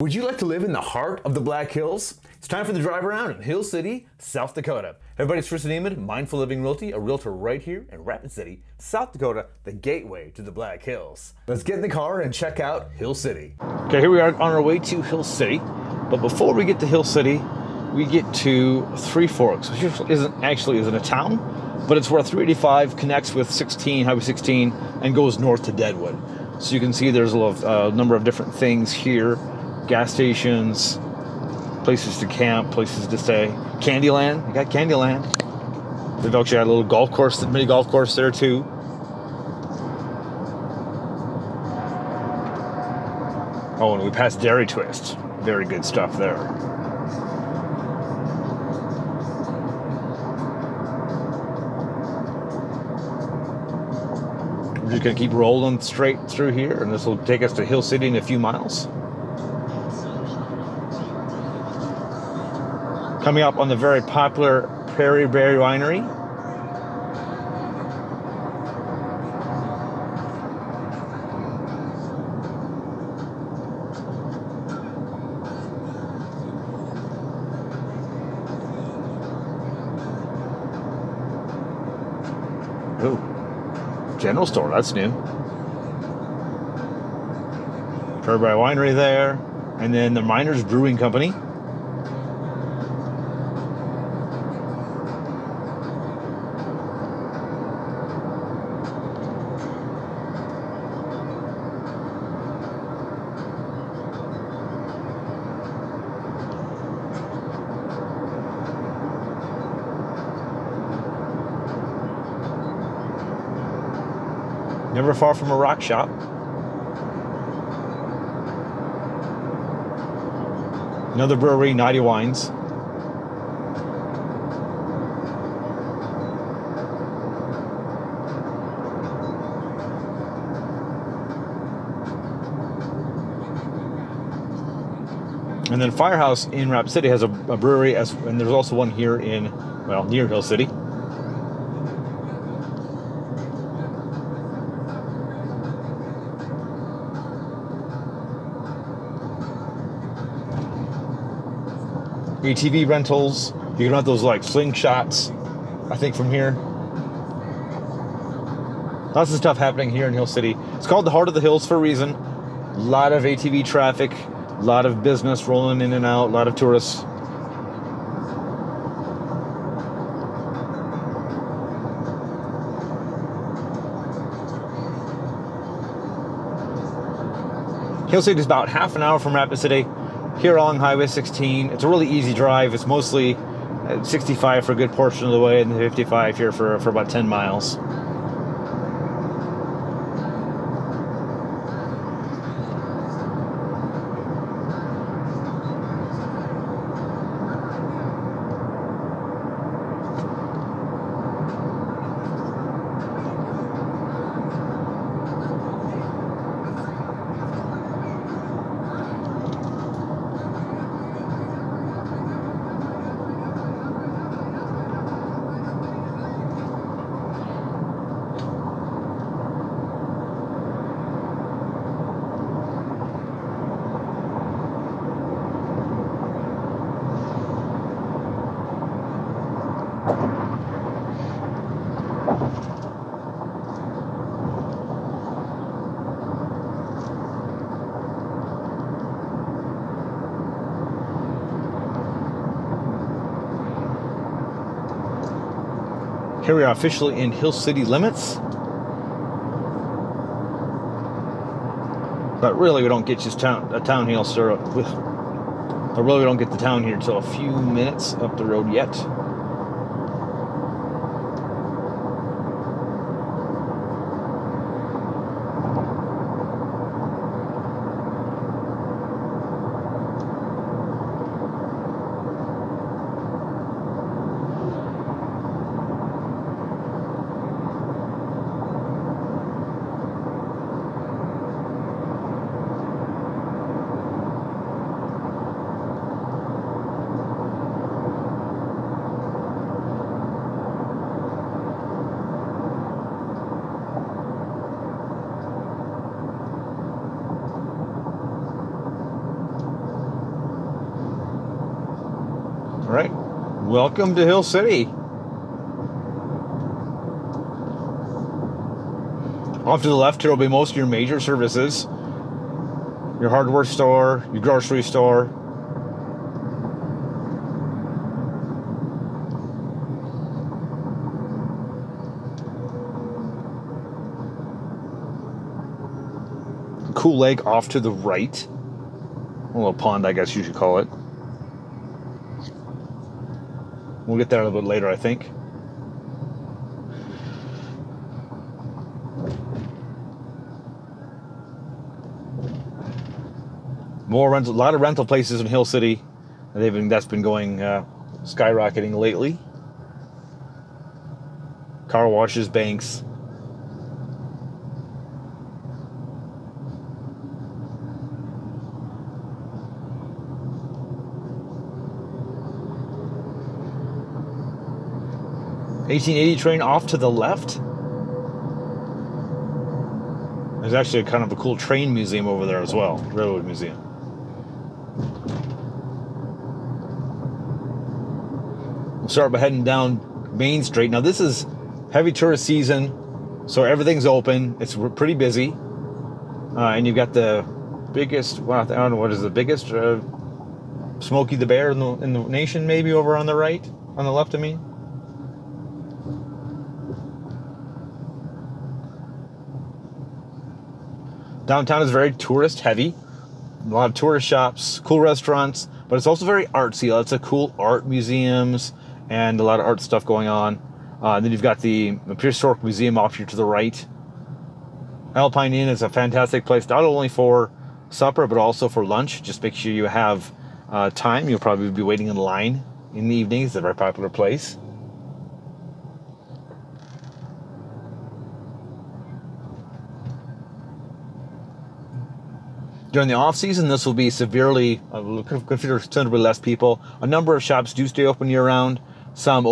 Would you like to live in the heart of the Black Hills? It's time for the drive around in Hill City, South Dakota. Everybody, it's Tristan Emond, Mindful Living Realty, a realtor right here in Rapid City, South Dakota, the gateway to the Black Hills. Let's get in the car and check out Hill City. Okay, here we are on our way to Hill City. But before we get to Hill City, we get to Three Forks, which isn't a town, but it's where 385 connects with Highway 16, and goes north to Deadwood. So you can see there's a number of different things here. Gas stations, places to camp, places to stay. Candyland, you got Candyland. They've actually got a little golf course, mini golf course there too. Oh, and we passed Dairy Twist. Very good stuff there. We're just gonna keep rolling straight through here, and this will take us to Hill City in a few miles. Coming up on the very popular Prairie Berry Winery. Oh, general store, that's new. Prairie Berry Winery there, and then the Miners Brewing Company. Never far from a rock shop. Another brewery, Naughty Wines. And then Firehouse in Rapid City has a brewery, and there's also one here near Hill City. ATV rentals. You can rent those like slingshots, I think, from here. Lots of stuff happening here in Hill City. It's called the Heart of the Hills for a reason. A lot of ATV traffic, a lot of business rolling in and out, a lot of tourists. Hill City is about half an hour from Rapid City. Here along Highway 16, it's a really easy drive. It's mostly 65 for a good portion of the way, and 55 here for about 10 miles. Here we are officially in Hill City limits. But really we don't get just a town here, sir. But really we don't get the town here until a few minutes up the road yet. right, welcome to Hill City. Off to the left here will be most of your major services. Your hardware store, your grocery store. Cool lake off to the right. A little pond, I guess you should call it. We'll get there a little bit later, I think. A lot of rental places in Hill City. That's been going skyrocketing lately. Car washes, banks. (1880) train off to the left. There's actually a kind of a cool train museum over there as well, railroad museum. We'll start by heading down Main Street. Now this is heavy tourist season, so everything's open. It's pretty busy, and you've got the biggest. Well, I don't know what is the biggest. Smokey the Bear in the nation, maybe over on the right, on the left. I mean. Downtown is very tourist heavy. A lot of tourist shops, cool restaurants, but it's also very artsy. Lots of cool art museums and a lot of art stuff going on. Then you've got the Prehistoric Museum off here to the right. Alpine Inn is a fantastic place, not only for supper, but also for lunch. Just make sure you have time. You'll probably be waiting in line in the evenings. It's a very popular place. During the off-season, this will be severely, considerably less people. A number of shops do stay open year-round. Some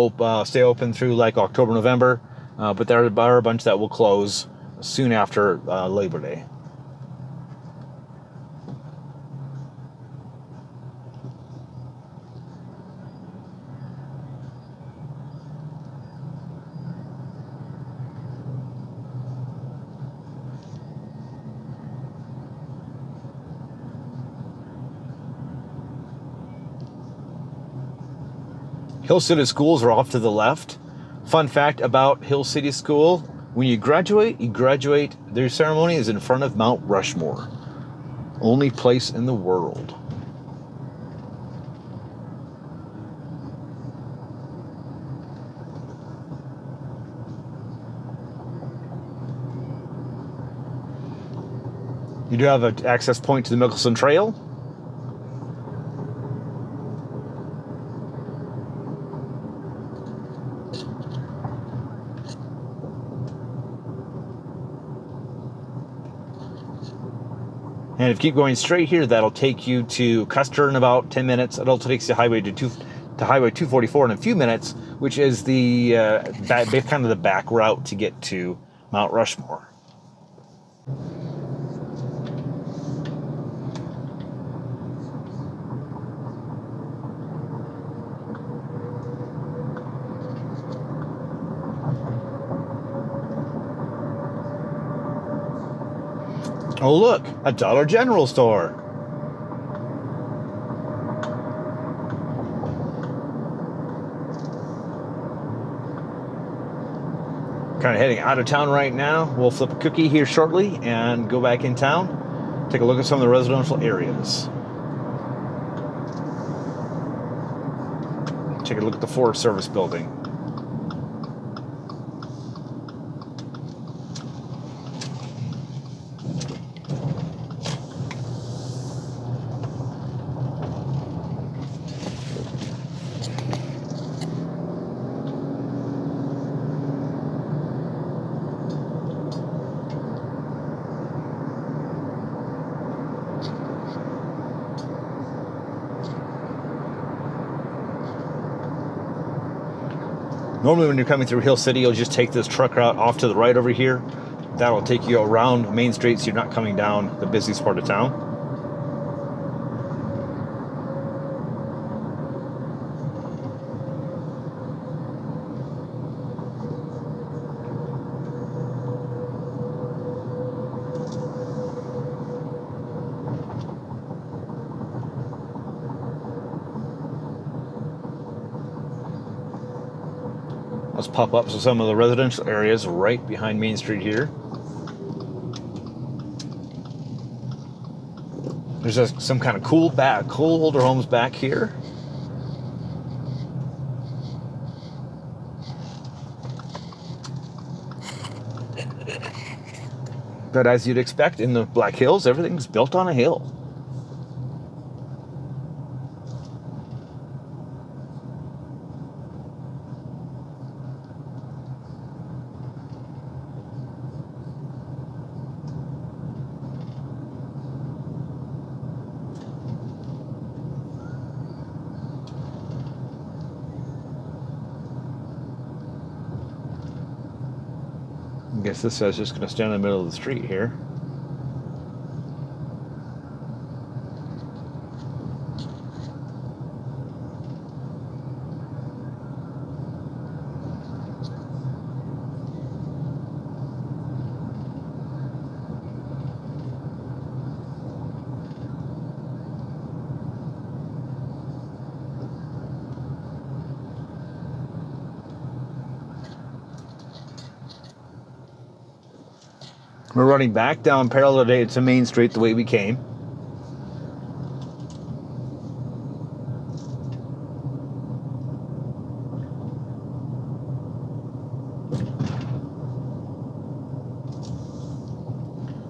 stay open through like October, November, but there are a bunch that will close soon after Labor Day. Hill City schools are off to the left. Fun fact about Hill City School, when you graduate, their ceremony is in front of Mount Rushmore. Only place in the world. You do have an access point to the Mickelson Trail. And if you keep going straight here, that'll take you to Custer in about 10 minutes. It also takes you to Highway 244 in a few minutes, which is the kind of the back route to get to Mount Rushmore. Oh look, a Dollar General store. Kind of heading out of town right now. We'll flip a cookie here shortly and go back in town. Take a look at some of the residential areas. Take a look at the Forest Service building. Normally when you're coming through Hill City, you'll just take this truck route off to the right over here. That will take you around Main Street so you're not coming down the busiest part of town. Let's pop up to some of the residential areas right behind Main Street here. There's some kind of cool older homes back here. But as you'd expect in the Black Hills, everything's built on a hill. I guess this guy's just going to stand in the middle of the street here. We're running back down parallel to Main Street the way we came.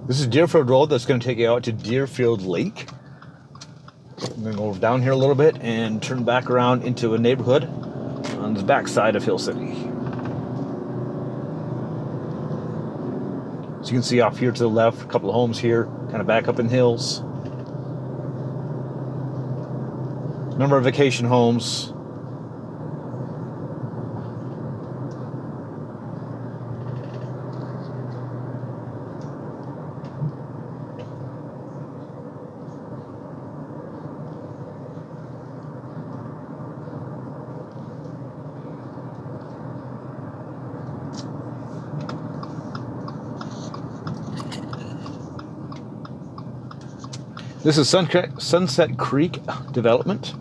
This is Deerfield Road that's going to take you out to Deerfield Lake. I'm going to go down here a little bit and turn back around into a neighborhood on the back side of Hill City. So you can see off here to the left, a couple of homes here, kind of back up in hills. Number of vacation homes. This is Sunset Creek development.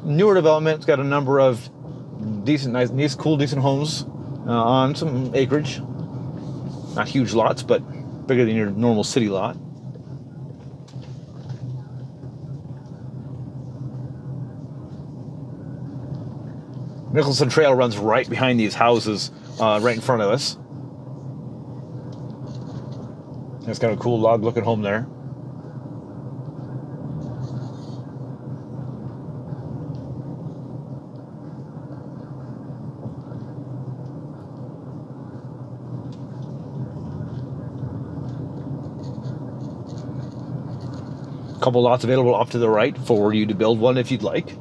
Newer development. It's got a number of decent homes on some acreage. Not huge lots, but bigger than your normal city lot. Nicholson Trail runs right behind these houses, right in front of us. It's got a cool log-looking home there. A couple lots available off to the right for you to build one if you'd like.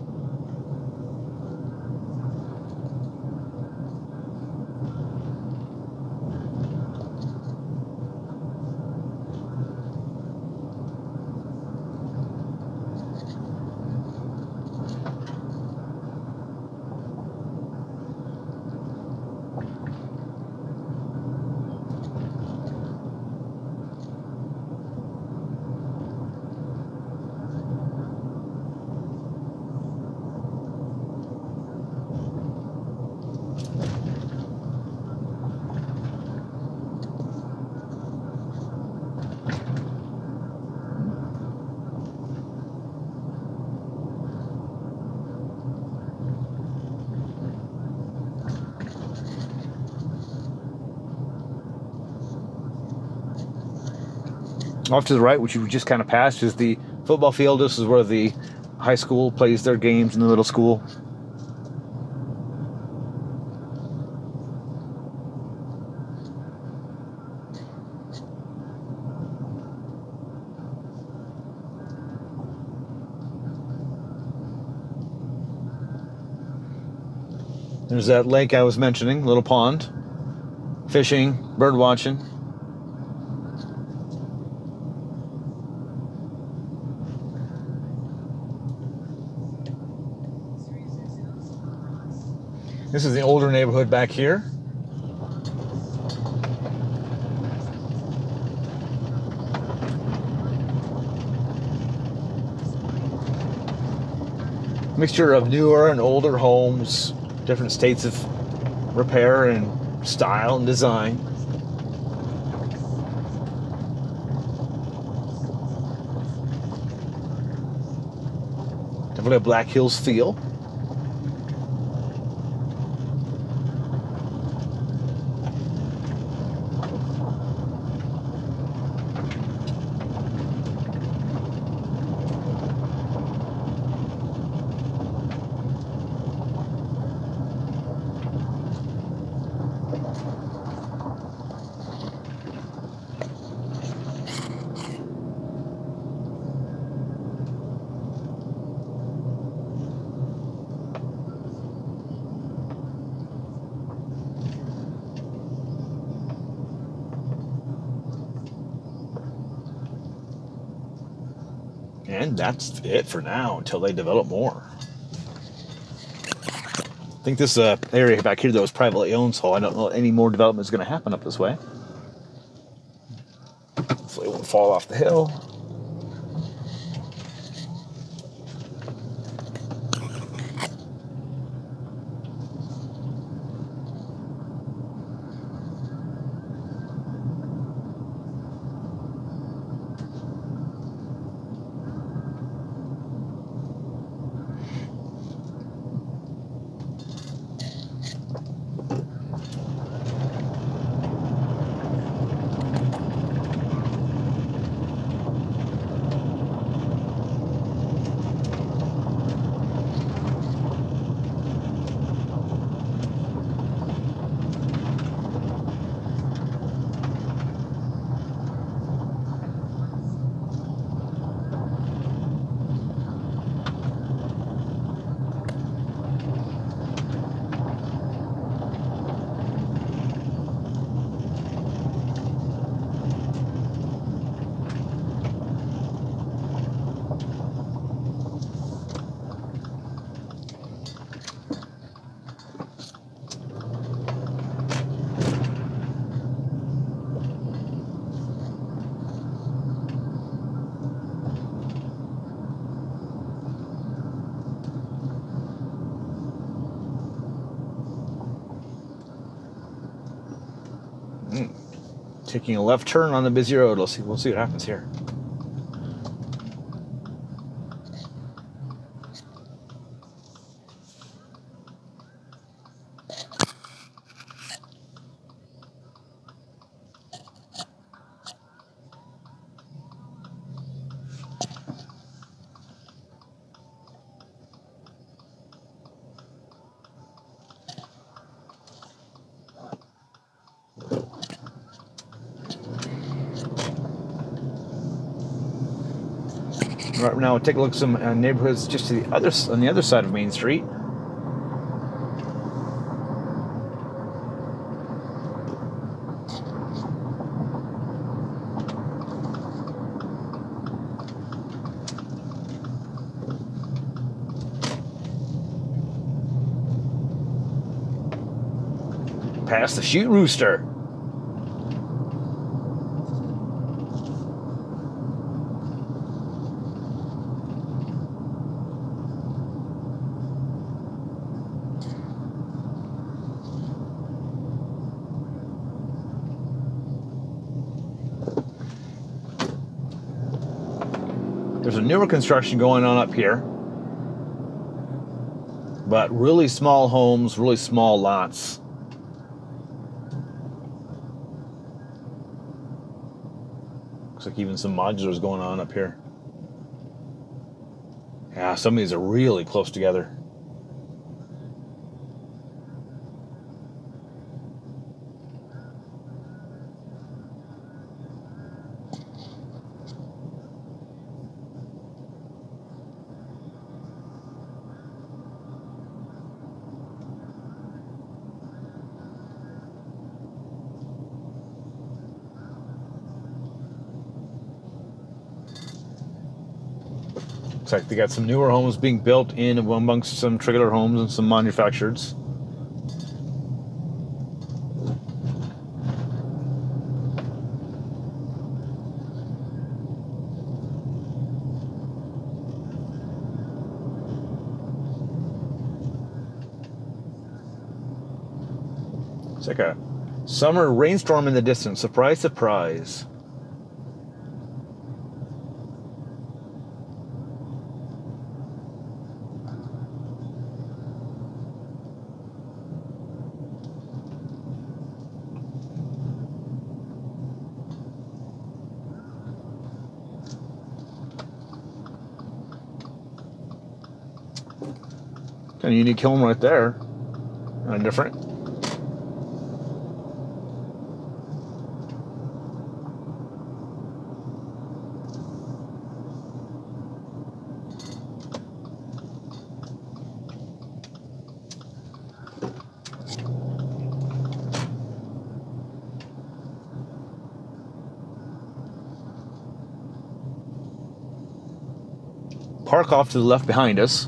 Off to the right, which you just kind of passed, is the football field. This is where the high school plays their games in the middle school. There's that lake I was mentioning, little pond. Fishing, bird watching. This is the older neighborhood back here. Mixture of newer and older homes. different states of repair and style and design. Definitely a Black Hills feel. And that's it for now until they develop more. I think this area back here, though, is privately owned, so I don't know any more development is going to happen up this way. Hopefully it won't fall off the hill. Taking a left turn on the busy road. We'll see what happens here. Right now, we'll take a look at some neighborhoods just to on the other side of Main Street. Past the Shoot Rooster. There's a newer construction going on up here, but really small homes, really small lots. Looks like even some modulars going on up here. Yeah, some of these are really close together. Looks like they got some newer homes being built in amongst some trailer homes and some manufactureds. It's like a summer rainstorm in the distance. Surprise, surprise. Kind of unique home right there. Kind of different. Park off to the left behind us.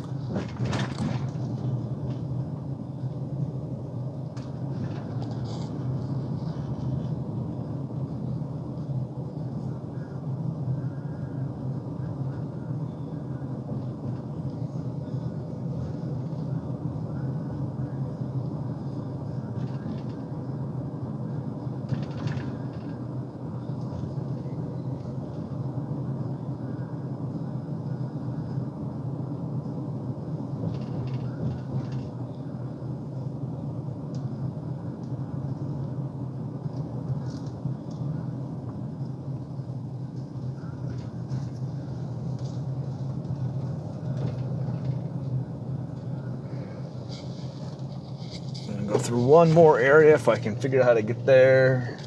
Go through one more area if I can figure out how to get there.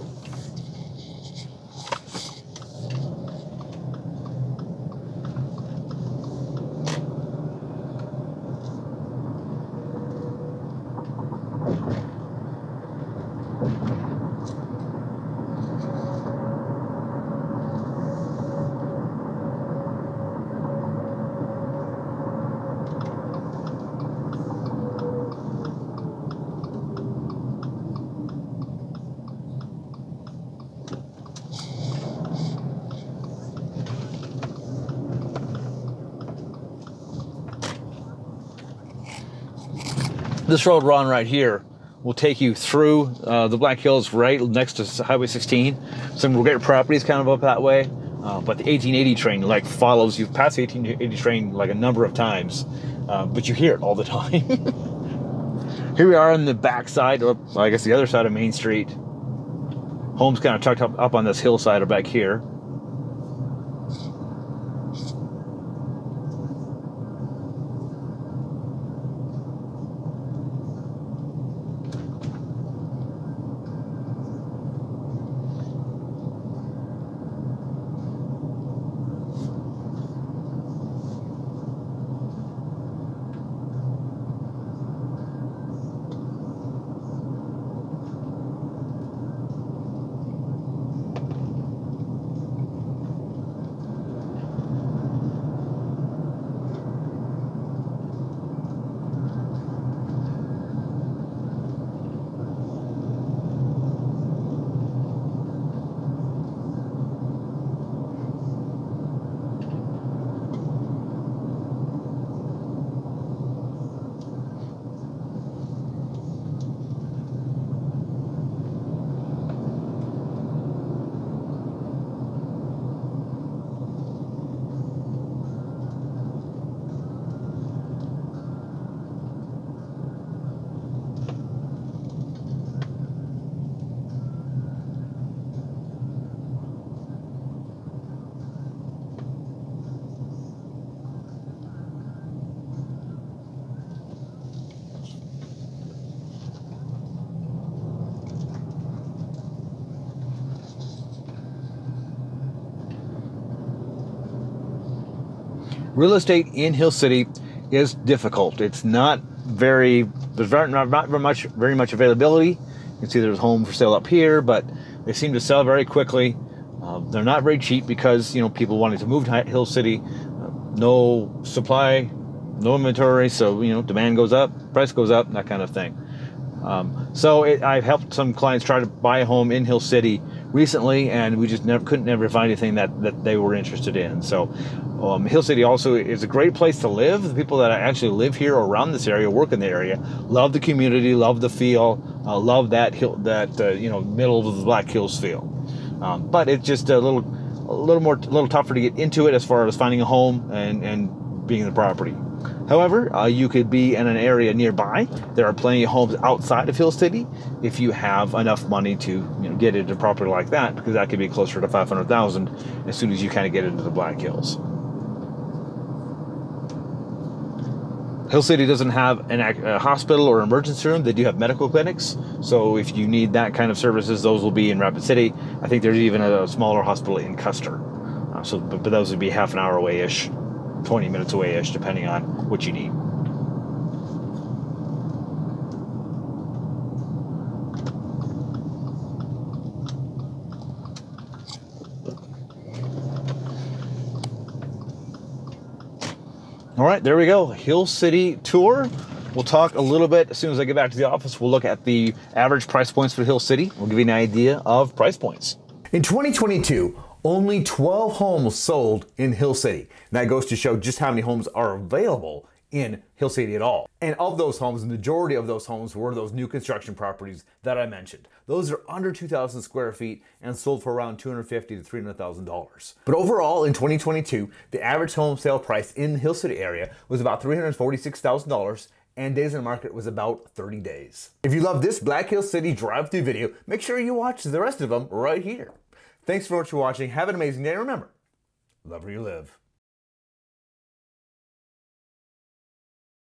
This road we're on right here will take you through the Black Hills right next to Highway 16. Some great properties kind of up that way. But the 1880 train like follows you past the 1880 train like a number of times. But you hear it all the time. Here we are on the back side, or I guess the other side of Main Street. Home's kind of tucked up on this hillside or back here. Real estate in Hill City is difficult. It's not very, there's not very much availability. You can see there's a home for sale up here, but they seem to sell very quickly. They're not very cheap because, you know, people wanting to move to Hill City, no supply, no inventory, so, you know, demand goes up, price goes up, that kind of thing. I've helped some clients try to buy a home in Hill City recently, and we just couldn't never find anything that they were interested in. So Hill City also is a great place to live. The people that actually live here or around this area, work in the area, love the community, love the feel, love that middle of the Black Hills feel. But it's just a little tougher to get into it as far as finding a home and being in the property. However, you could be in an area nearby. There are plenty of homes outside of Hill City if you have enough money to get into a property like that, because that could be closer to $500,000 as soon as you kind of get into the Black Hills. Hill City doesn't have a hospital or emergency room. They do have medical clinics, so if you need that kind of services, those will be in Rapid City. I think there's even a smaller hospital in Custer, but those would be half an hour away-ish, 20 minutes away-ish, depending on what you need. All right, there we go. Hill City tour. We'll talk a little bit as soon as I get back to the office. We'll look at the average price points for Hill City. We'll give you an idea of price points. In 2022, only 12 homes sold in Hill City. And that goes to show just how many homes are available in Hill City at all. And of those homes, the majority of those homes were those new construction properties that I mentioned. Those are under 2,000 square feet and sold for around $250,000 to $300,000. But overall, in 2022, the average home sale price in the Hill City area was about $346,000, and days on the market was about 30 days. If you love this Black Hill City drive-through video, make sure you watch the rest of them right here. Thanks so much for watching. Have an amazing day. Remember, love where you live.